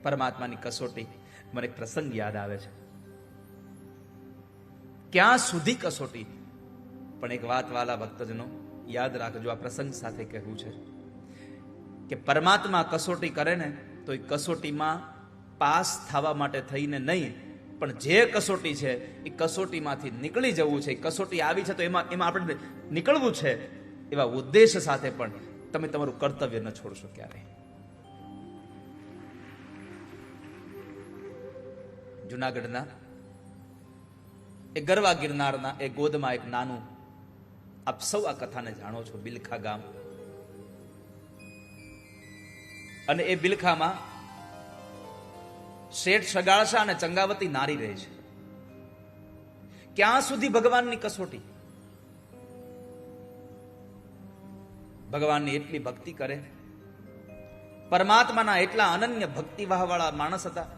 પરમાત્માની કસોટી. મને એક પ્રસંગ યાદ આવે છે. ક્યાં સુધી કસોટી? પણ એક વાત વાલા ભક્તજનો યાદ રાખજો, આ પ્રસંગ સાથે કહેવું છે કે પરમાત્મા કસોટી કરે ને તો એ કસોટીમાં પાસ થવા માટે થઈને નહીં, પણ જે કસોટી છે એ કસોટીમાંથી નીકળી જવું છે. કસોટી આવી છે તો એમાં આપણે નીકળવું છે, એવા ઉદ્દેશ સાથે પણ તમે તમારું કર્તવ્ય ન છોડશો ક્યારેય. જુનાગઢના એ ગરવા ગિરનારના એ ગોદમાં એક નાનું, આપ સૌ આ કથાને જાણો છો, બિલખા ગામ. અને એ બિલખામાં શેઠ સગાળસા અને ચંગાવતી નારી રહે છે. ક્યાં સુધી ભગવાનની કસોટી? ભગવાનની એટલી ભક્તિ કરે, પરમાત્માના એટલા અનન્ય ભક્તિવાહ વાળા માણસ હતા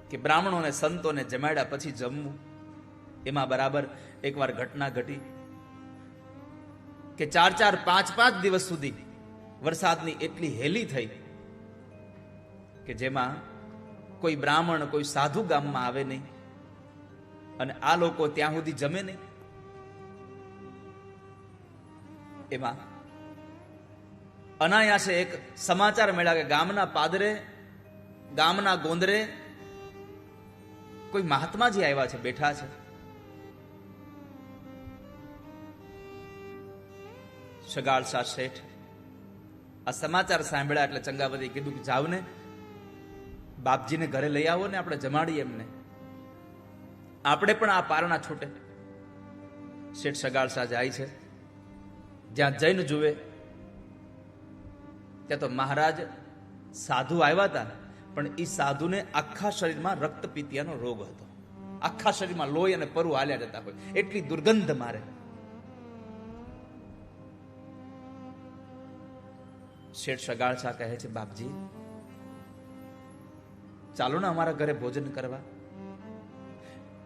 કે બ્રાહ્મણોને સંતોને જમાડ્યા પછી જમવું. એમાં બરાબર એકવાર ઘટના ઘટી કે 4-4, 5-5 દિવસ સુધી વરસાદની એટલી હેલી થઈ કે જેમાં કોઈ બ્રાહ્મણ, કોઈ સાધુ ગામમાં આવે નહીં, અને આ લોકો ત્યાં સુધી જમે નહીં. એમાં અનાયાસે એક સમાચાર મળ્યા કે ગામના પાદરે, ગામના ગોંદરે કોઈ મહાત્માજી આવ્યા છે, બેઠા છે. સગાળસા શેઠ આ સમાચાર સાંભળ્યા એટલે ચંગાવતી કીધું કે જાવ ને, બાપજીને ઘરે લઈ આવો ને, આપણે જમાડીએ એમને, આપણે પણ આ પારણા છૂટે. શેઠ સગાળસા જાય છે. જ્યાં જઈને જુએ ત્યાં તો મહારાજ સાધુ આવ્યા હતા, પણ એ સાધુને આખા શરીરમાં રક્તપિતિયાનો રોગ હતો. આખા શરીરમાં લોહી અને પરુ હાલ્યા જતા હોય, એટલી દુર્ગંધ મારે. શેઠ સગાળસા કહે છે, બાપજી ચાલો ને અમારા ઘરે ભોજન કરવા.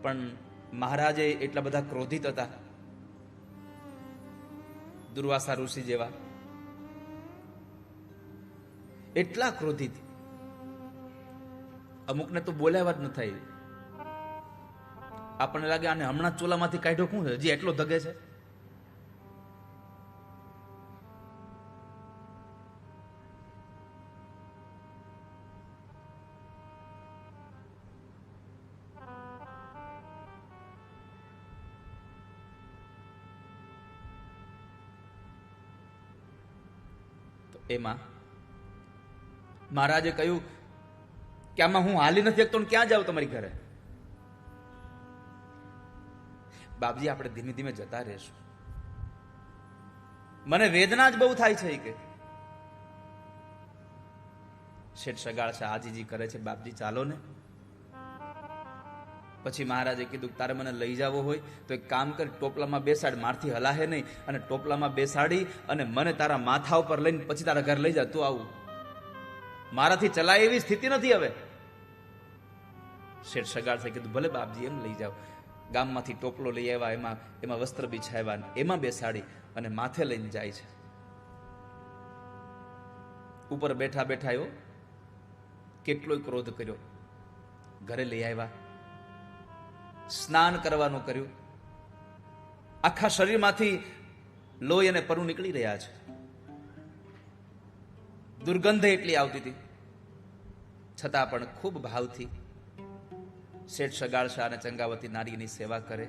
પણ મહારાજે એટલા બધા ક્રોધિત હતા, દુર્વાસા ઋષિ જેવા, એટલા ક્રોધિત, અમુકને તો બોલાવા જ ન થાય. આપણને લાગે આને હમણાં ચોલામાંથી કાઢ્યો શું છે, હજી એટલો ધગે છે. એમાં મહારાજે કહ્યું કે આમાં હું હાલી નથી શકતો, ક્યાં જાઉં તમારી ઘરે? બાપજી આપણે ધીમે ધીમે જતા રહેશું, મને વેદના જ બહુ થાય છે કે. શેઠ સગાળસા આજીજી કરે છે, બાપજી ચાલો ને. પછી મહારાજે કીધું તારે મને લઈ જવો હોય તો એક કામ કરી, ટોપલામાં બેસાડ, મારથી હલાહે નહીં, અને ટોપલામાં બેસાડી અને મને તારા માથા ઉપર લઈને પછી તારા ઘર લઈ જા. તું આવું, મારાથી ચલાય એવી સ્થિતિ નથી હવે. શેઠ સગાળસાએ કીધું ભલે બાપજી એમ લઈ જાઓ. ગામમાંથી ટોપલો લઈ આવ્યા, એમાં વસ્ત્ર બિછાવ્યા, એમાં બેસાડી અને માથે લઈને જાય છે. ઉપર બેઠા બેઠા એવો કેટલોય ક્રોધ કર્યો. ઘરે લઈ આવ્યા, સ્નાન કરવાનું કર્યું. આખા શરીરમાંથી લોહી અને પરુ નીકળી રહ્યા છે, દુર્ગંધ એટલી આવતી હતી. છતાં પણ ખૂબ ભાવથી શેઠ સગાળસા અને ચંગાવતી નારીની સેવા કરે.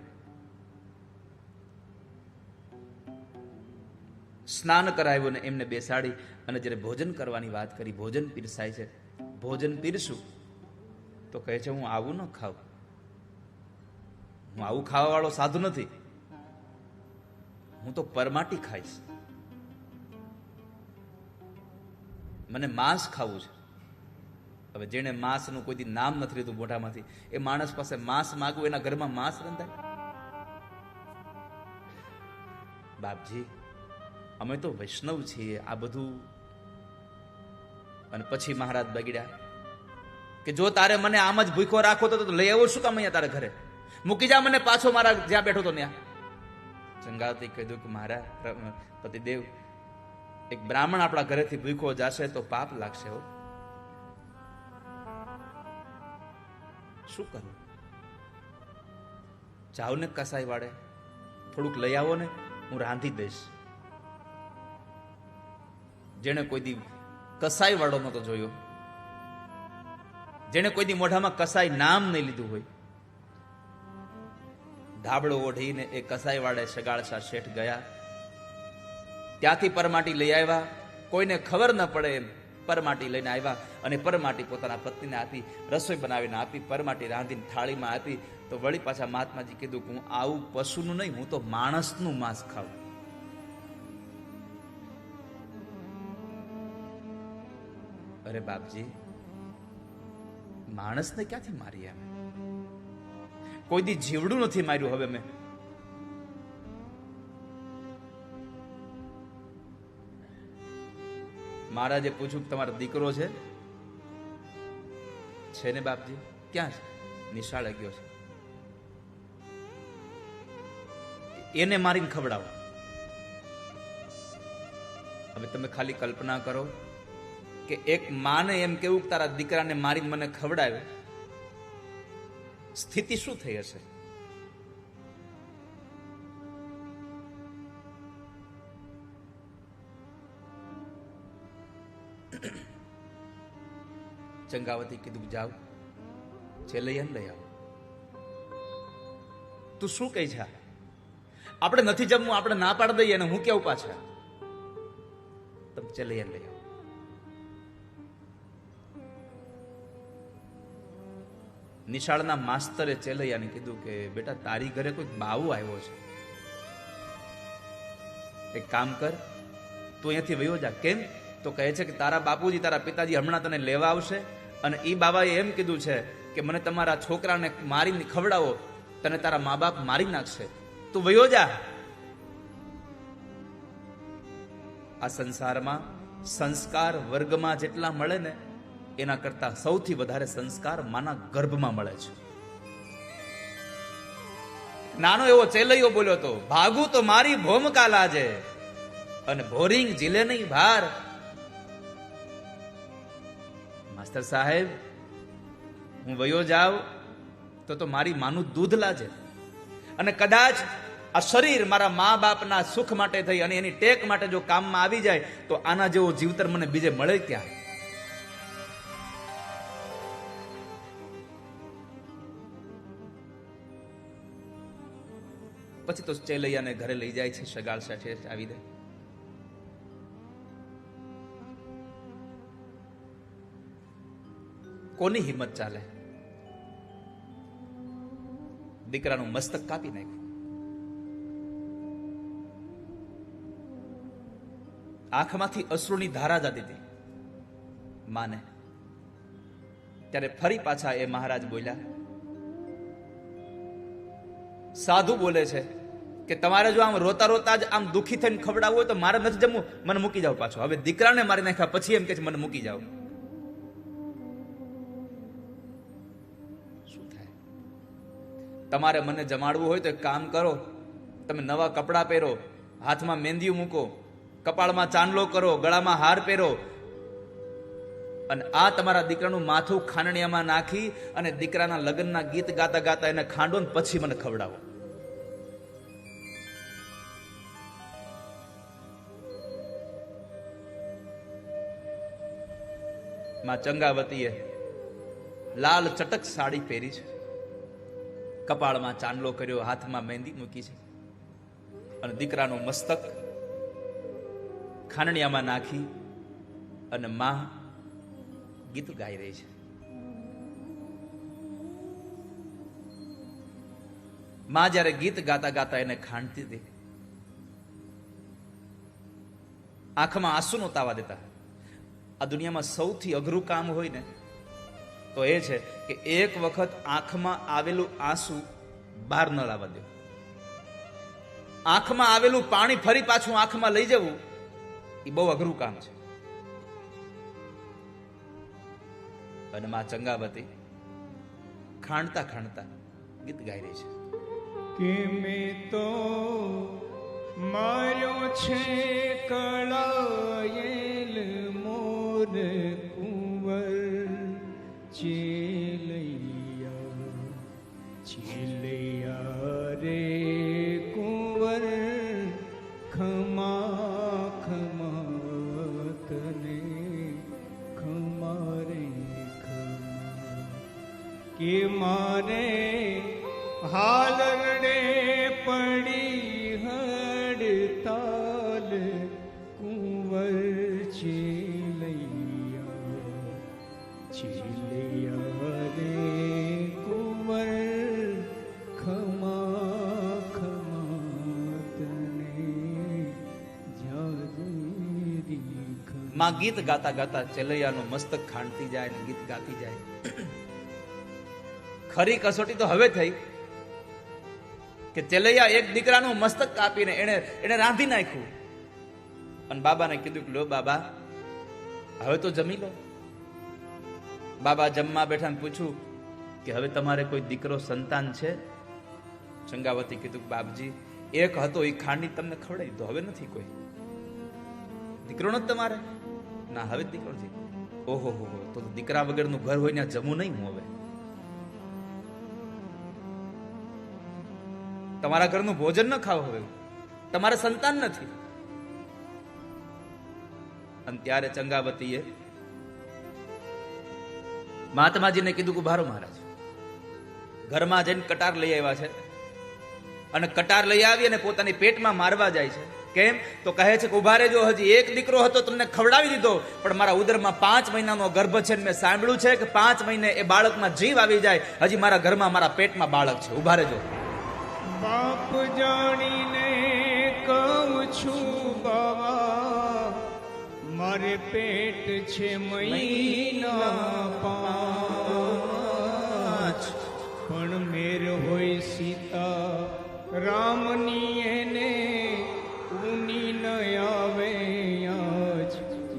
સ્નાન કરાવ્યું ને એમને બેસાડી અને જ્યારે ભોજન કરવાની વાત કરી, ભોજન પીરસાય છે. ભોજન પીરસું તો કહે છે હું આવું ન ખાવ, હું આવું ખાવા વાળો સાધુ નથી, હું તો પરમાટી ખાઈશ, મને માંસ ખાવું છે. હવે જેને માંસનું કોઈ નામ નથી લીધું મોઢામાંથી, એ માણસ પાસે માંસ માગવું, એના ઘરમાં માંસ રંધાય? બાપજી અમે તો વૈષ્ણવ છીએ, આ બધું. અને પછી મહારાજ બગડ્યા કે જો તારે મને આમ જ ભૂખો રાખો તો લઈ આવો શું કામ અહીંયા તારે ઘરે? મૂકી જા મને પાછો મારા જ્યાં બેઠો તો ત્યાં. ચંગાવતી કીધું કે મારા પતિદેવ, એક બ્રાહ્મણ આપણા ઘરેથી ભૂખો જશે તો પાપ લાગશે હો. શું કરું? જાઓ ને કસાઈ વાળે, થોડુંક લઈ આવો ને, હું રાંધી દઈશ. જેને કોઈ દી કસાઈ વાળો નતો જોયો, જેને કોઈ દી મોઢામાં કસાઈ નામ નહીં લીધું હોય, ધાબળો ઓઢીને એ કસાઈ વાળે શગાળશા શેઠ ગયા. ત્યાંથી પરમાટી લઈ આવ્યા. કોઈને ખબર ન પડે એમ પરમાટી લઈને આવ્યા અને પરમાટી પોતાના પત્નીને આપી, રસોઈ બનાવીને આપી, પરમાટી રાંધીને થાળીમાં આપી. તો વળી પાછા મહાત્માજી કીધું કે હું આવું પશુનું નહીં, હું તો માણસનું માંસ ખાઉં. અરે બાપજી, માણસને ક્યાંથી મારી અમે? કોઈ દી જીવડું નથી માર્યું. હવે મેં મહારાજે પૂછ્યું, તમારો દીકરો છે ને બાપજી? ક્યાં છે? નિશાળે ગયો છે. એને મારીને ખવડાવો. હવે તમે ખાલી કલ્પના કરો કે એક માને એમ કેવું તારા દીકરાને મારીને મને ખવડાવ્યો, સ્થિતિ શું થઈ હશે? ચંગાવતી કીધું, જાઓ છેલ્લૈયાને લઈ આવો. તું શું કહે છે? આપણે નથી જમવું, આપણે ના પાડી દઈએ ને હું કેવું પાછા? તમે છેલ્લૈયાને લઈ આવો. નિશાળના માસ્તરે ચેલૈયાને કીધું કે બેટા, તારી ઘરે કોઈ બાવો આવ્યો છે, એક કામ કર, તું અહીંયાથી વયો જા. કેમ? તો કહે છે કે તારા બાપુજી, તારા પિતાજી હમણાં તને લેવા આવશે અને એ બાબાએ એમ કીધું છે કે મને તમારા છોકરાને મારીને ખવડાવો, તને તારા મા બાપ મારી નાખશે, તું વયો જા. આ સંસારમાં સંસ્કાર વર્ગમાં જેટલા મળે ને, એના કરતા સૌથી વધારે સંસ્કાર માના ગર્ભમાં મળે છે. નાનો એવો ચેલૈયો બોલ્યો તો, ભાગું તો મારી ભોમકા લાજે અને ભોરિંગ જીલે નહીં ભાર. માસ્ટર સાહેબ, હું વયો જાવ તો મારી માનું દૂધ લાજે, અને કદાચ આ શરીર મારા મા બાપના સુખ માટે થઈ અને એની ટેક માટે જો કામમાં આવી જાય તો આના જેવો જીવતર મને બીજે મળે ક્યાં? પછી તો ચેલૈયાને ઘરે લઈ જાય છે. શગાળ શેઠ આવી દે. કોની હિંમત ચાલે? દીકરાનું મસ્તક કાપી નાખ્યું. આંખમાંથી અશ્રુની ધારા જતી હતી માને. ત્યારે ફરી પાછા એ મહારાજ બોલ્યા, સાધુ બોલે છે કે તમારે જો આમ રોતા રોતા જ આમ દુઃખી થઈને ખવડાવવું હોય તો મારે નથી જમવું, મને મૂકી જાવ પાછો. હવે દીકરાને મારી નાખ્યા પછી એમ કે છે મને મૂકી જાવ. શું થાય? તમારે મને જમાડવું હોય તો એક કામ કરો, તમે નવા કપડાં પહેરો, હાથમાં મહેંદી મૂકો, કપાળમાં ચાંદલો કરો, ગળામાં હાર પહેરો, અને આ તમારા દીકરાનું માથું ખાંડણીયામાં નાખી અને દીકરાના લગ્નના ગીત ગાતા ગાતા એને ખાંડો ને પછી મને ખવડાવો. માં ચંગાવતીએ લાલ ચટક સાડી પહેરી છે, કપાળમાં ચાંદલો કર્યો, હાથમાં મહેંદી મૂકી છે, અને દીકરાનું મસ્તક ખાંડણીયામાં નાખી અને માં ગીત ગાઈ રહી છે. માં જયારે ગીત ગાતા ગાતા એને ખાંડતી હતી, આંખમાં આંસુ નહોતા આવવા દેતા. આ દુનિયામાં સૌથી અઘરું કામ હોય ને તો એ છે કે એક વખત આંખમાં આવેલું આંસુ બહાર ન લાવવા દેવું. આંખમાં આવેલું પાણી ફરી પાછું આંખમાં લઈ જવું એ બહુ અઘરું કામ છે. અને માં ચંગાવતી ખાંડતા ખાંડતા ગીત ગાઈ રહી છે કે મેં તો માર્યો છે કળાયેલ મોર કુંવર ચેલૈયા, કે મારે હાલરડે પડી હડતાલ કુંવર ચીલૈયા રે કુંવર ખમા ખમા તને જાગરી માં ગીત ગાતા ગાતા ચેલૈયાનું મસ્તક ખાંડતી જાય ને ગીત ગાતી જાય. ખરી કસોટી તો હવે થઈ કે ચેલૈયા એક દીકરાનું મસ્તક કાપીને એને રાંધી નાખ્યું અને બાબાને કીધું કે લો બાબા હવે તો જમી લો. બાબા જમવા બેઠા ને પૂછ્યું કે હવે તમારે કોઈ દીકરો સંતાન છે? ચંગાવતી કીધું કે બાપજી એક હતો એ ખાંડી તમને ખવડાવી તો હવે નથી કોઈ દીકરો નથી તમારે? ના હવે દીકરો છે. ઓહો હો, તો દીકરા વગરનું ઘર હોય ને જમવું નહીં હું હવે. તમારા ઘરનું ભોજન ન ખાવ હવે, તમારે સંતાન નથી. અને ત્યારે ચંગાવતીએ મહાત્માજીને કીધું કે ભારો મહારાજ, ઘરમાં જઈને કટાર લઈ આવ્યા છે અને કટાર લઈ આવી અને પોતાની પેટમાં મારવા જાય છે. કેમ? તો કહે છે કે ઉભા રહેજો, હજી એક દીકરો હતો તમને ખવડાવી દીધો, પણ મારા ઉદરમાં 5 મહિનાનો ગર્ભ છે. મેં સાંભળ્યું છે કે 5 મહિને એ બાળકમાં જીવ આવી જાય. હજી મારા ઘરમાં મારા પેટમાં બાળક છે, ઉભા રહેજો. બાપ જાણીને કહું છું બાવા, મારે પેટ છે મહિના 5, પણ મેર હોય સીતા રામની એને ઊની ન આવે આજ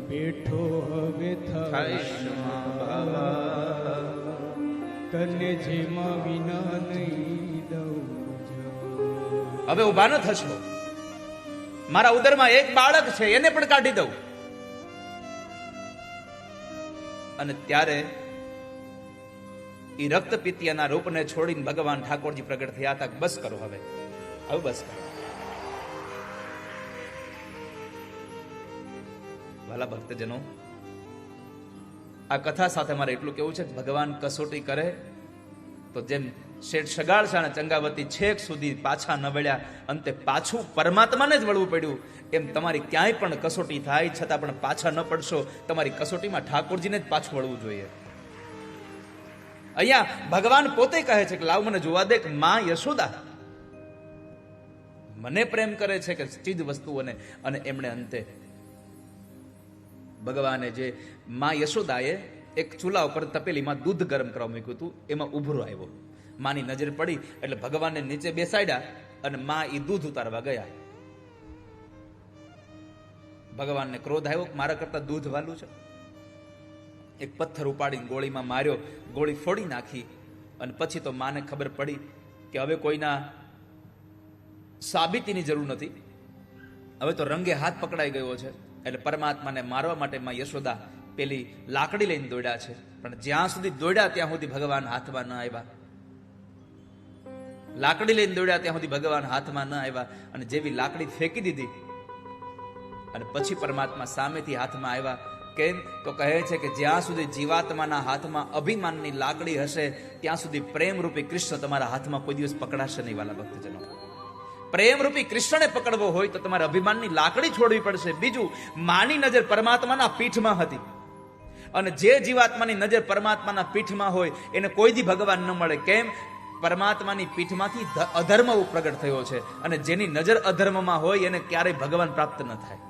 બેઠો હવે થાય તને જેમાં વિના નહીં દઉં. હવે ઉભા ન થશો, મારા ઉદરમાં એક બાળક છે એને પણ કાઢી દઉં. અને ત્યારે એ રક્ત પિત્તિયાના રૂપને છોડીને ભગવાન ઠાકોરજી પ્રગટ થયા હતા. બસ કરો હવે બસ કરો. વાલા ભક્તજનો, આ કથા સાથે મારે એટલું કેવું છે કે ભગવાન કસોટી કરે તો જેમ શેઠ સગાળશા અને ચંગાવતી છેક સુધી પાછા ન વળ્યા, અંતે પાછું પરમાત્માને જ વળવું પડ્યું, એમ તમારી ક્યાંય પણ કસોટી થાય છતાં પણ પાછા ન પડશો. તમારી કસોટીમાં ઠાકોરજીને જ પાછું વળવું જોઈએ. અહીંયા ભગવાન પોતે કહે છે કે લાવ મને જોવા દે કે માં યશોદા મને પ્રેમ કરે છે કે ચીજ વસ્તુઓને. અને એમણે અંતે ભગવાને જે માં યશોદાએ એક ચૂલા ઉપર તપેલીમાં દૂધ ગરમ કરવા મૂક્યું હતું, એમાં ઉભરો આવ્યો. માની નજર પડી એટલે ભગવાનને નીચે બેસાડ્યા અને માં એ દૂધ ઉતારવા ગયા. ભગવાનને ક્રોધ આવ્યો, મારા કરતા દૂધ વાલું છે. એક પથ્થર ઉપાડીને ગોળીમાં માર્યો, ગોળી ફોડી નાખી. અને પછી તો માને ખબર પડી કે હવે કોઈના સાબિતીની જરૂર નથી, હવે તો રંગે હાથ પકડાઈ ગયો છે. એટલે પરમાત્માને મારવા માટે માં યશોદા પેલી લાકડી લઈને દોડ્યા છે. પણ જ્યાં સુધી દોડ્યા ત્યાં સુધી ભગવાન હાથમાં ન આવ્યા. લાકડી લઈને દોડ્યા ત્યાં સુધી ભગવાન હાથમાં ન આવ્યા. અને જેવી લાકડી ફેંકી દીધી અને પછી પરમાત્મા સામેથી હાથમાં આવ્યા. કેમ? તો કહે છે કે જ્યાં સુધી જીવાત્માના હાથમાં અભિમાનની લાકડી હશે ત્યાં સુધી પ્રેમરૂપી કૃષ્ણ તમારા હાથમાં કોઈ દિવસ પકડાશે નહીં. વાલા ભક્તજનો, પ્રેમરૂપી કૃષ્ણને પકડવો હોય તો તમારે અભિમાનની લાકડી છોડવી પડશે. બીજું, માની નજર પરમાત્માના પીઠમાં હતી અને જે જીવાત્માની નજર પરમાત્માના પીઠમાં હોય એને કોઈ દી ભગવાન ન મળે. કેમ? પરમાત્માની પીઠમાંથી અધર્મ પ્રગટ થયો છે અને જેની નજર અધર્મમાં હોય એને ક્યારેય ભગવાન પ્રાપ્ત ન થાય.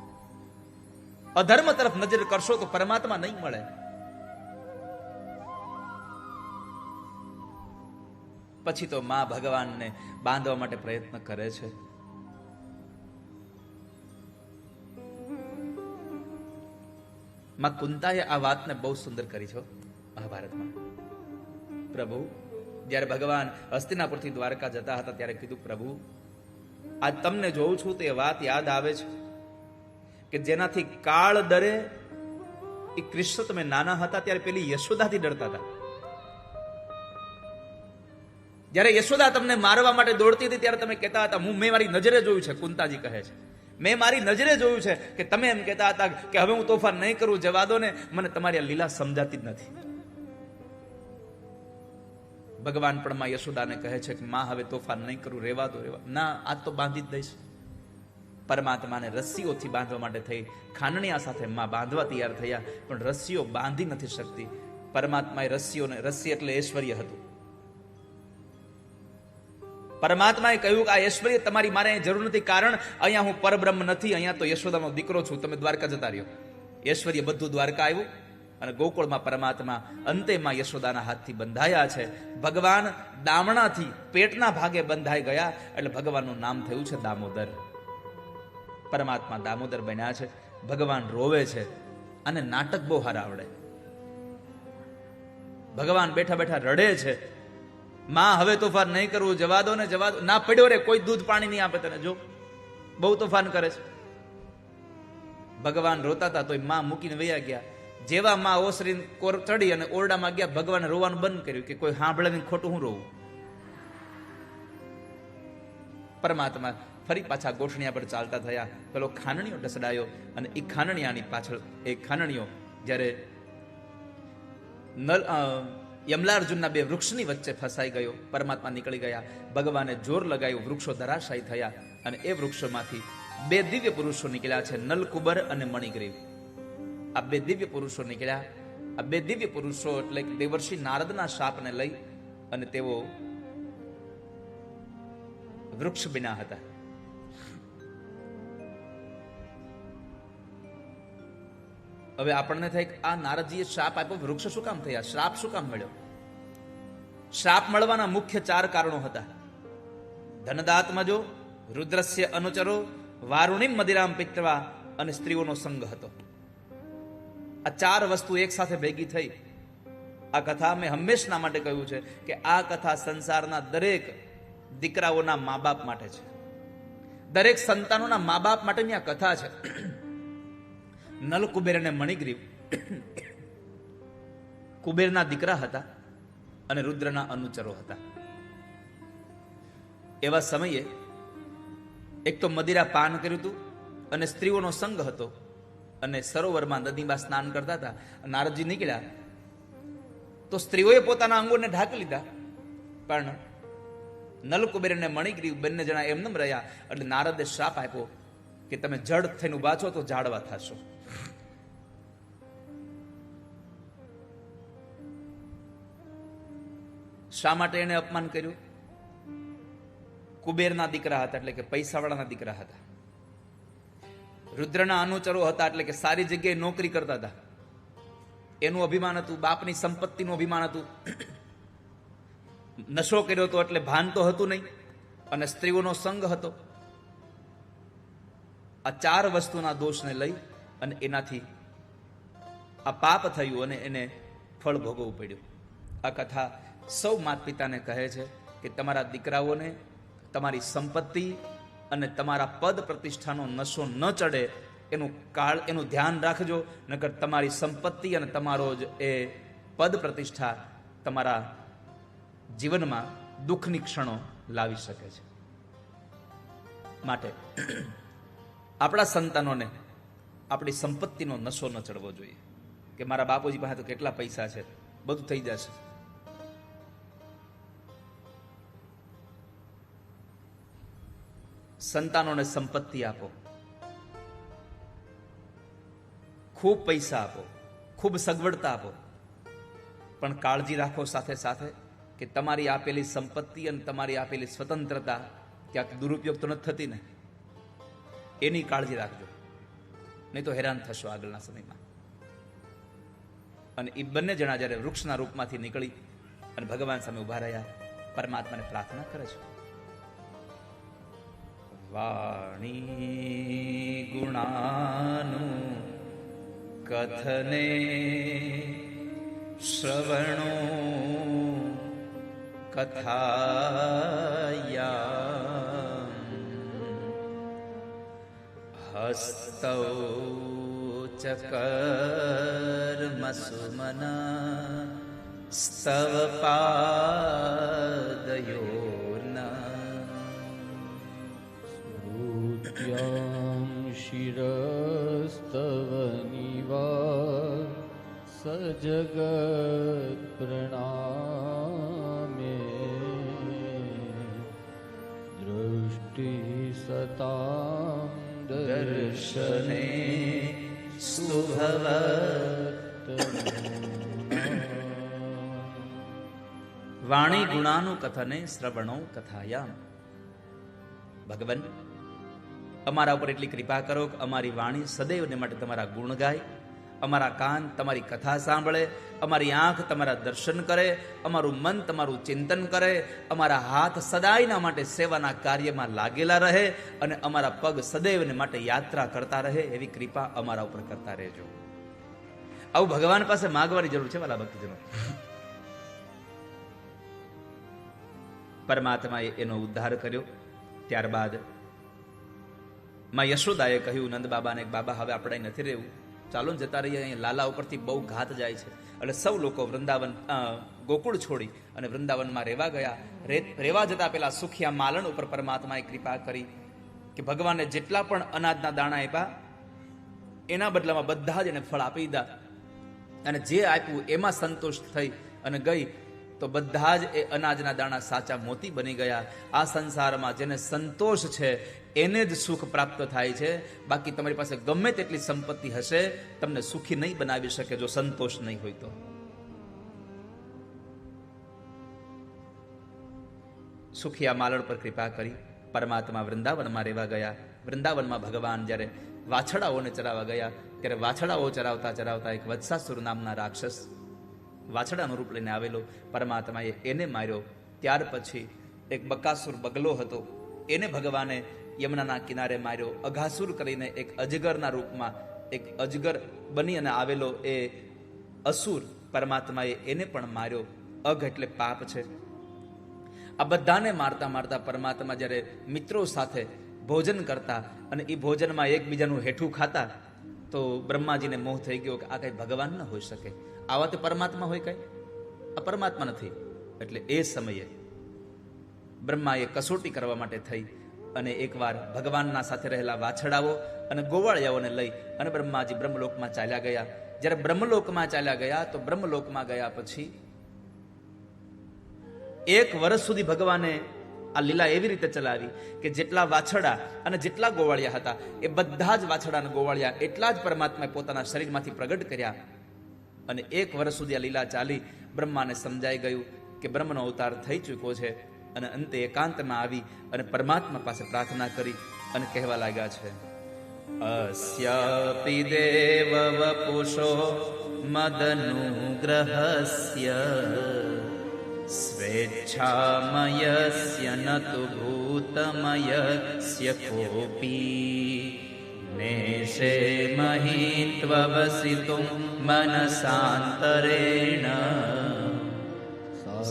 અધર્મ તરફ નજર કરશો તો પરમાત્મા નહીં મળે. પછી તો માં ભગવાનને બાંધવા માટે પ્રયત્ન કરે છે. માં કુંતાએ આ વાતને બહુ સુંદર કરી છે મહાભારતમાં. પ્રભુ જ્યારે ભગવાન હસ્તિનાપુરથી દ્વારકા જતા હતા ત્યારે કીધું, પ્રભુ આજ તમને જોઉં છું તો એ વાત યાદ આવે છે કે જેનાથી કાળ ડરે એ કૃષ્ણ તમે નાના હતા ત્યારે પેલી યશોદાથી ડરતા હતા. જ્યારે યશોદા તમને મારવા માટે દોડતી હતી ત્યારે તમે કહેતા હતા, મેં મારી નજરે જોયું છે. કુંતાજી કહે છે, મેં મારી નજરે જોયું છે કે તમે એમ કહેતા હતા કે હવે હું તોફાન નહીં કરું, જવા દો ને, મને તમારી આ લીલા સમજાતી જ નથી. ભગવાન પણ માં યશોદાને કહે છે કે માં હવે તોફાન નહીં કરું, રેવા દો, રેવા. ના, આજ તો બાંધી જ દઈશ. પરમાત્માને રસ્સીઓથી બાંધવા માટે થઈ ખાનણિયા સાથે માં બાંધવા તૈયાર થયા, પણ રસ્સીઓ બાંધી નથી શકતી. પરમાત્માએ રસ્સીઓને, રસ્સી એટલે ઐશ્વર્ય હતું. પરમાત્માએ કહ્યું કે આ ઐશ્વર્ય તમારી મારે જરૂર નથી, કારણ અહીંયા હું પરબ્રહ્મ નથી, અહીંયા તો યશોદાનો દીકરો છું, તમે દ્વારકા જતા રહ્યો. ઐશ્વર્ય બધું દ્વારકા આવ્યું અને ગોકુળમાં પરમાત્મા અંતેમાં યશોદાના હાથથી બંધાયા છે. ભગવાન દામણાથી પેટના ભાગે બંધાઈ ગયા એટલે ભગવાનનું નામ થયું છે દામોદર. પરમાત્મા દામોદર બન્યા છે. ભગવાન રોવે છે અને નાટક બહુ હારા આવડે. ભગવાન બેઠા બેઠા રડે છે, માં હવે તોફાન નહીં કરવું, જવા દો ને, જવા દો. ના પડ્યો રે, કોઈ દૂધ પાણી નહીં આપે તને, જો બહુ તોફાન કરે છે. ભગવાન રોતા હતા તોય માં મૂકીને વયા ગયા. જેવા માં ઓસરી કોર ચડી અને ઓરડામાં ગયા, ભગવાને રોવાનું બંધ કર્યું કે કોઈ સાંભળે નહીં, ખોટું હું રોવું. પરમાત્મા ફરી પાછા ગોઠણિયા પર ચાલતા થયા. પેલો ખાનણીઓ ઢસડાયો અને એ ખાનણિયાની પાછળ એ ખાનણીઓ જ્યારે યમલાર્જુનના બે વૃક્ષની વચ્ચે ફસાઈ ગયો. પરમાત્મા નીકળી ગયા. ભગવાને જોર લગાવ્યું, વૃક્ષો ધરાશાયી થયા અને એ વૃક્ષોમાંથી બે દિવ્ય પુરુષો નીકળ્યા છે, નલકુબર અને મણિગ્રીવ. આ બે દિવ્ય પુરુષો નીકળ્યા. આ બે દિવ્ય પુરુષો એટલે દેવર્ષિ નારદના શાપને લઈ અને તેઓ વૃક્ષ બન્યા હતા. હવે આપણને થાય કે આ નારદજીએ શ્રાપ આપ્યો, વૃક્ષ શું કામ થયા, શ્રાપ શું કામ મળ્યો? શ્રાપ મળવાના મુખ્ય 4 કારણો હતા. ધનદાત્મજો, રુદ્રસ્ય અનુચરો, વારુણીમ મદિરામ પિત્વા અને સ્ત્રીઓનો સંગ હતો. આ 4 વસ્તુ એક સાથે ભેગી થઈ. આ કથા મેં હંમેશના માટે કહ્યું છે કે આ કથા સંસારના દરેક દીકરાઓના મા બાપ માટે છે, દરેક સંતાનોના મા બાપ માટેની આ કથા છે. નલ, કુબેર અને મણિગ્રીવ કુબેરના દીકરા હતા અને રુદ્રના અનુચરો હતા. એવા સમયે એક તો મદિરા પાન કર્યું હતું અને સ્ત્રીઓનો સંગ હતો અને સરોવરમાં નદીમાં સ્નાન કરતા હતા. નારદજી નીકળ્યા તો સ્ત્રીઓએ પોતાના અંગોને ઢાંકી લીધા, પણ નલ, કુબેર અને મણિગ્રીવ બંને જણા એમનેમ રહ્યા. એટલે નારદે શ્રાપ આપ્યો કે તમે જડ થઈને ઉભા છો તો ઝાડવા થશો. શા માટે એને અપમાન કર્યું? કુબેરના દીકરા હતા એટલે કે પૈસાવાળાના દીકરા હતા. રુદ્રના અનુચરો હતા એટલે કે સારી જગ્યાએ નોકરી કરતા હતા. એનું અભિમાન હતું, બાપની સંપત્તિનું અભિમાન હતું. નશો કર્યો હતો એટલે ભાન તો હતું નહીં, અને સ્ત્રીઓનો સંગ હતો. આ 4 વસ્તુના દોષને લઈ અને એનાથી આ પાપ થયું અને એને ફળ ભોગવવું પડ્યું. આ કથા સૌ માતા પિતાને કહે છે કે તમારા દીકરાઓને તમારી સંપત્તિ અને તમારા પદ પ્રતિષ્ઠાનો નશો ન ચડે એનું ધ્યાન રાખજો, નકર તમારી સંપત્તિ અને તમારો જ એ પદ પ્રતિષ્ઠા તમારા જીવનમાં દુઃખની ક્ષણો લાવી શકે છે. માટે આપણા સંતાનોને આપણી સંપત્તિનો નશો ન ચડવો જોઈએ કે મારા બાપુજી પાસે તો કેટલા પૈસા છે, બધું થઈ જશે. સંતાનોને સંપત્તિ આપો, ખૂબ પૈસા આપો, ખૂબ સગવડતા આપો, પણ કાળજી રાખો સાથે સાથે કે તમારી આપેલી સંપત્તિ અને તમારી આપેલી સ્વતંત્રતા ક્યાંક દુરુપયોગ તો નથી થતી ને, એની કાળજી રાખજો, નહીં તો હેરાન થશો આગળના સમયમાં. અને એ બંને જણા જ્યારે વૃક્ષના રૂપમાંથી નીકળી અને ભગવાન સામે ઉભા રહ્યા, પરમાત્માને પ્રાર્થના કરે છે. વાણી ગુણાનું કથને શ્રવણો કથાયા હસ્તૌ ચકર્મસુમના સ્તવ પાદયોર્ના સ્મૃત્યાં શિરસ્તવ નિવા સજ જગત પ્રણામે દૃષ્ટિ સતા દર્શને સુભવત વાણી ગુણાનું કથને શ્રવણો કથાયામ. ભગવાન, અમારા ઉપર એટલી કૃપા કરો કે અમારી વાણી સદૈવને માટે તમારા ગુણ ગાય, અમારા કાન તમારી કથા સાંભળે, અમારી આંખ તમારા દર્શન કરે, અમારું મન તમારું ચિંતન કરે, અમારા હાથ સદાયના માટે સેવાના કાર્યમાં લાગેલા રહે અને અમારા પગ સદૈવને માટે યાત્રા કરતા રહે, એવી કૃપા અમારા ઉપર કરતા રહેજો. આવું ભગવાન પાસે માગવાની જરૂર છે વાલા ભક્તજનો. પરમાત્માએ એનો ઉદ્ધાર કર્યો. ત્યારબાદ માં યશોદાએ કહ્યું નંદ બાબાને, બાબા હવે આપણે નથી રહેવું, ચાલો ને જતા રહીએ, અહીંયા લાલા ઉપરથી બહુ ઘાત જાય છે. એટલે સૌ લોકો વૃંદાવન ગોકુળ છોડી અને વૃંદાવનમાં રહેવા ગયા. રહેવા જતા પેલા સુખિયા માલણ ઉપર પરમાત્માએ કૃપા કરી કે ભગવાનને જેટલા પણ અનાજના દાણા આપ્યા એના બદલામાં બધા જ એને ફળ આપી દીધા, અને જે આપ્યું એમાં સંતોષ થઈ અને ગઈ તો બધા જ એ અનાજના દાણા સાચા મોતી બની ગયા. આ સંસારમાં જેને સંતોષ છે એને જ સુખ પ્રાપ્ત થાય છે. બાકી તમારી પાસે ગમે તેટલી સંપત્તિ હશે, તમને સુખી નહીં બનાવી શકે જો સંતોષ નહીં હોય તો. સુખિયા માલણ પર કૃપા કરી પરમાત્મા વૃંદાવનમાં રહેવા ગયા. વૃંદાવનમાં ભગવાન જ્યારે વાછડાઓને ચરાવવા ગયા ત્યારે વાછડાઓ ચરાવતા ચરાવતા એક વત્સાસુર નામના રાક્ષસ વાછડાનું રૂપ લઈને આવેલો, પરમાત્માએ એને માર્યો. ત્યાર પછી એક બકાસુર બગલો હતો, એને ભગવાને યમુનાના કિનારે માર્યો. અઘાસુર કરીને એક અજગરના રૂપમાં એક અજગર બની અને આવેલો એ અસુર, પરમાત્માએ એને પણ માર્યો. અઘ એટલે પાપ છે. આ બધાને મારતા મારતા પરમાત્મા જ્યારે મિત્રો સાથે ભોજન કરતા અને એ ભોજનમાં એકબીજાનું હેઠું ખાતા તો બ્રહ્માજીને મોહ થઈ ગયો કે આ કઈ ભગવાન ન હોઈ શકે, આવા તો પરમાત્મા હોય કઈ? આ પરમાત્મા નથી. એટલે એ સમયે બ્રહ્માએ કસોટી કરવા માટે થઈ અને એકવાર ભગવાનના સાથે રહેલા વાછડાઓ અને ગોવાળિયાઓને લઈ અને બ્રહ્માજી બ્રહ્મલોકમાં ચાલ્યા ગયા. જ્યારે બ્રહ્મલોકમાં ચાલ્યા ગયા તો બ્રહ્મલોકમાં ગયા પછી 1 વર્ષ સુધી ભગવાને આ લીલા એવી રીતે ચલાવી કે જેટલા વાછડા અને જેટલા ગોવાળિયા હતા એ બધા જ વાછડા અને ગોવાળિયા એટલા જ પરમાત્માએ પોતાના શરીરમાંથી પ્રગટ કર્યા. અને 1 વર્ષ સુધી આ લીલા ચાલી. બ્રહ્માને સમજાઈ ગયું કે બ્રહ્મનો અવતાર થઈ ચૂક્યો છે અને અંતે એકાંતમાં આવી અને પરમાત્મા પાસે પ્રાર્થના કરી અને કહેવા લાગ્યા છે, અસ્યાપિ દેવ વપુષો મદનુગ્રહસ્ય સ્વેચ્છામયસ્ય નતુ ભૂતમયસ્ય કોપી નેશે મહિત્વવસિતું મનસાંતરેણ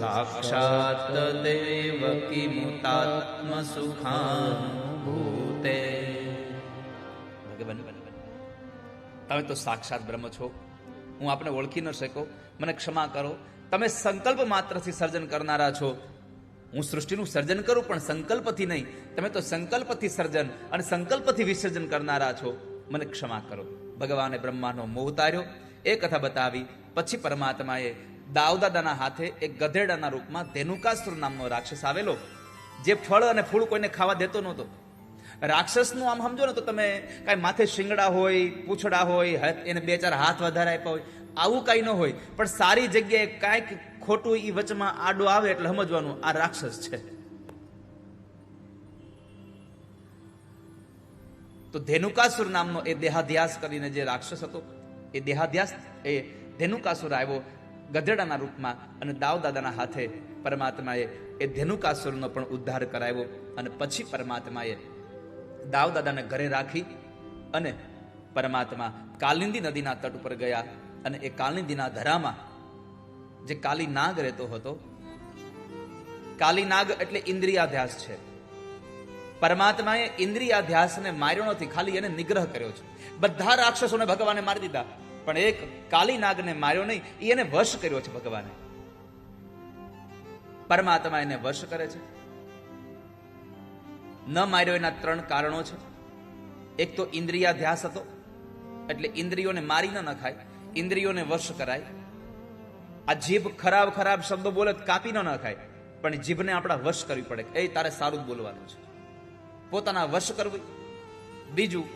સાક્ષાત દેવકી મુતાત્મ સુખાનુભૂતે. ભગવાન, તમે તો સાક્ષાત બ્રહ્મ છો, હું આપને ઓળખી ન શક્યો, મને ક્ષમા કરો. તમે સંકલ્પ માત્રથી સર્જન કરનારા છો. હું સૃષ્ટિનું સર્જન કરું પણ સંકલ્પથી નહીં, તમે તો સંકલ્પથી સર્જન અને સંકલ્પથી વિસર્જન કરનારા છો, મને ક્ષમા કરો. ભગવાને બ્રહ્માનો મોહ ઉતાર્યો, એ કથા બતાવી. પછી પરમાત્માએ દાઉદાદાના હાથે એક ગધેડાના રૂપમાં ધેનુકાસુર નામનો રાક્ષસ આવેલો, જે ફળ અને ફૂલ કોઈને ખાવા દેતો નહોતો. રાક્ષસનું આમ સમજો ને તો તમે કાંઈ માથે શિંગડા હોય, પૂંછડા હોય, એને 2-4 હાથ વધારે આપ્યા હોય, આવું કાંઈ ન હોય. પણ સારી જગ્યાએ કાંઈક ખોટું ઈ વચમાં આડું આવે એટલે સમજવાનું આ રાક્ષસ છે. તો ધેનુકાસુર નામનો એ દેહાધ્યાસ કરીને જે રાક્ષસ હતો, એ દેહાધ્યાસ એ ધેનુકાસુર આવ્યો ગધેડાના રૂપમાં અને દાઉદાદાના હાથે પરમાત્માએ એ ધેનુકાસુરનો પણ ઉદ્ધાર કરાવ્યો. અને પછી પરમાત્માએ દાઉદાદાને ઘરે રાખી અને પરમાત્મા કાલિંદી નદીના તટ ઉપર ગયા અને એ કાલિંદીના ધરામાં જે કાલી નાગ રહેતો હતો, કાલી નાગ એટલે ઇન્દ્રિયાધ્યાસ છે. પરમાત્માએ ઇન્દ્રિયાધ્યાસને માર્યો નથી, ખાલી એને નિગ્રહ કર્યો છે. બધા રાક્ષસોને ભગવાને મારી દીધા પણ એક કાલી નાગને માર્યો નહીં, એને વશ કર્યો છે ભગવાને. પરમાત્મા એને વશ કરે છે. ન માર્યો એના 3 કારણો છે. એક તો ઇન્દ્રિયાધ્યાસ હતો, એટલે ઇન્દ્રિયોને મારી ન નખાય, ઇન્દ્રિયોને વશ કરાય. આ જીભ ખરાબ ખરાબ શબ્દો બોલે તો કાપી ન નખાય, પણ જીભને આપણા વશ કરવી પડે. એ તારે સારું જ બોલવાનું છે, પોતાના વશ કરવી. બીજું,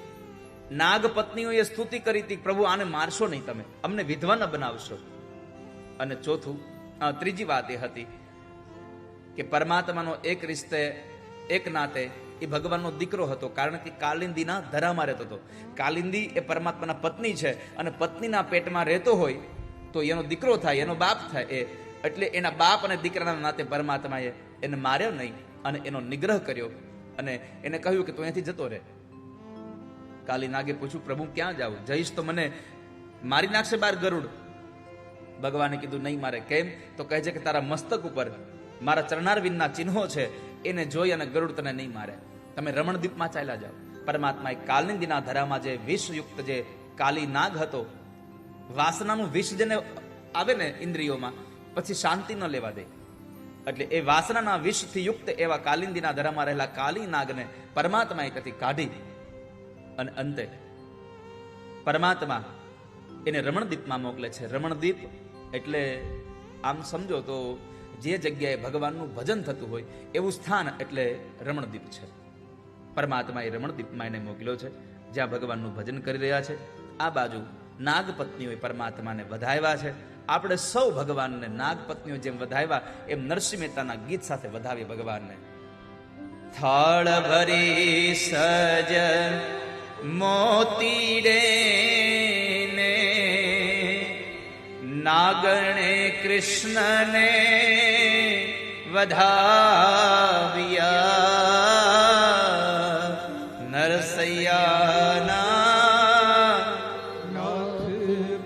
નાગ પત્નીઓએ સ્તુતિ કરી હતી, પ્રભુ આને મારશો નહીં, તમે અમને વિધવા ન બનાવશો. અને ચોથું, ત્રીજી વાત એ હતી કે પરમાત્માનો એક રિશ્તે એક નાતે એ ભગવાનનો દીકરો હતો, કારણ કે કાલિંદીના ધરામાં રહેતો હતો. કાલિંદી એ પરમાત્માના પત્ની છે, અને પત્નીના પેટમાં રહેતો હોય તો એનો દીકરો થાય, એનો બાપ થાય. એટલે એના બાપ અને દીકરાના નાતે પરમાત્માએ એને માર્યો નહીં અને એનો નિગ્રહ કર્યો અને એને કહ્યું કે તું અહીંથી જતો રહે. કાલી નાગે પૂછ્યું, પ્રભુ ક્યાં જાઉં? જઈશ તો મને મારી નાખશે બાર ગરુડ. ભગવાને કીધું નહીં મારે. કેમ? તો કહે છે કે તારા મસ્તક ઉપર મારા ચરણારવિંદના ચિહ્નો છે, એને જોઈ અને ગરુડ તને નહીં મારે. તમે રમણદ્વીપમાં ચાલ્યા જાઓ. પરમાત્માએ કાલિંદીના ધરામાં જે વિષયુક્ત જે કાલી નાગ હતો, વાસનાનું વિષ જેને આવે ને ઇન્દ્રિયોમાં, પછી શાંતિ ન લેવા દે. એટલે એ વાસનાના વિષથી યુક્ત એવા કાલિંદીના ધરામાં રહેલા કાલી નાગને પરમાત્માએ ત્યાંથી કાઢી અને અંતે પરમાત્મા એને રમણદ્વીપમાં મોકલે છે. રમણદ્વીપ એટલે આમ સમજો તો જે જગ્યાએ ભગવાનનું ભજન થતું હોય એવું સ્થાન એટલે રમણદ્વીપ છે. પરમાત્માએ રમણદ્વીપમાં એને મોકલ્યો છે, જ્યાં ભગવાનનું ભજન કરી રહ્યા છે. આ બાજુ નાગપત્નીઓએ પરમાત્માને વધાવ્યા છે. આપણે સૌ ભગવાનને નાગપત્નીઓ જેમ વધાવ્યા એમ નરસિંહ મહેતાના ગીત સાથે વધાવીએ ભગવાનને. થાળ ભરી સજ મોતીડે ને નાગણે કૃષ્ણને વધાવ્યા. નરસૈયાના નાથ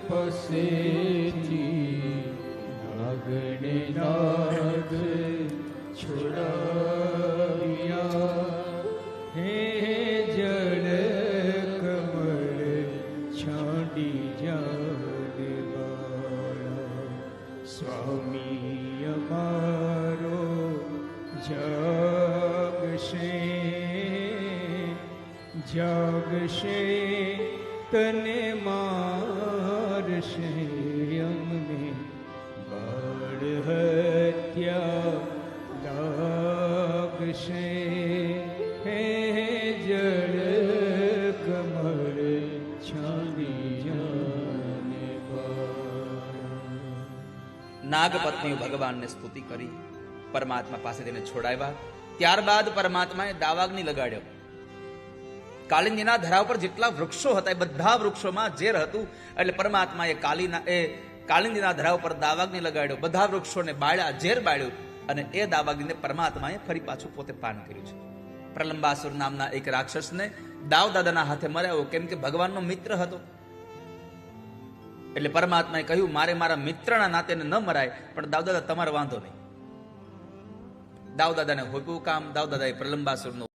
પસેથી નાગણે નાગ છોડાવ્યા. હે જળ કમળ છાંડી જાડવાળા, સ્વામી અમારો જાગશે જાગશે, તને મારશે અમને બાળ હત્યા લાગશે. હે જળ કમળ છાંડી જાને નાગપત્નીઓ ભગવાનને સ્તુતિ કરી, પરમાત્મા પાસે તેને છોડાવ્યા. ત્યારબાદ પરમાત્માએ દાવાગ્નિ લગાડ્યો. કાલિંદીના ધરા ઉપર જેટલા વૃક્ષો હતા એ બધા વૃક્ષોમાં ઝેર હતું, એટલે પરમાત્માએ કાલિંદીના ધરા ઉપર દાવાગ્નિ લગાડ્યો. બધા વૃક્ષોને બાળ્યા, ઝેર બાળ્યું, અને એ દાવાગ્નિને પરમાત્માએ ફરી પાછું પોતે પાન કર્યું છે. પ્રલંબાસુર નામના એક રાક્ષસને દાવદાદાના હાથે મરાયો, કેમ કે ભગવાનનો મિત્ર હતો. એટલે પરમાત્માએ કહ્યું, મારે મારા મિત્રના નાતે ન મરાય, પણ દાવદાદા તમારો વાંધો નહીં. દાવદાદાને હોપ્યું કામ. દાવદાદાએ પ્રલંબાસુરનો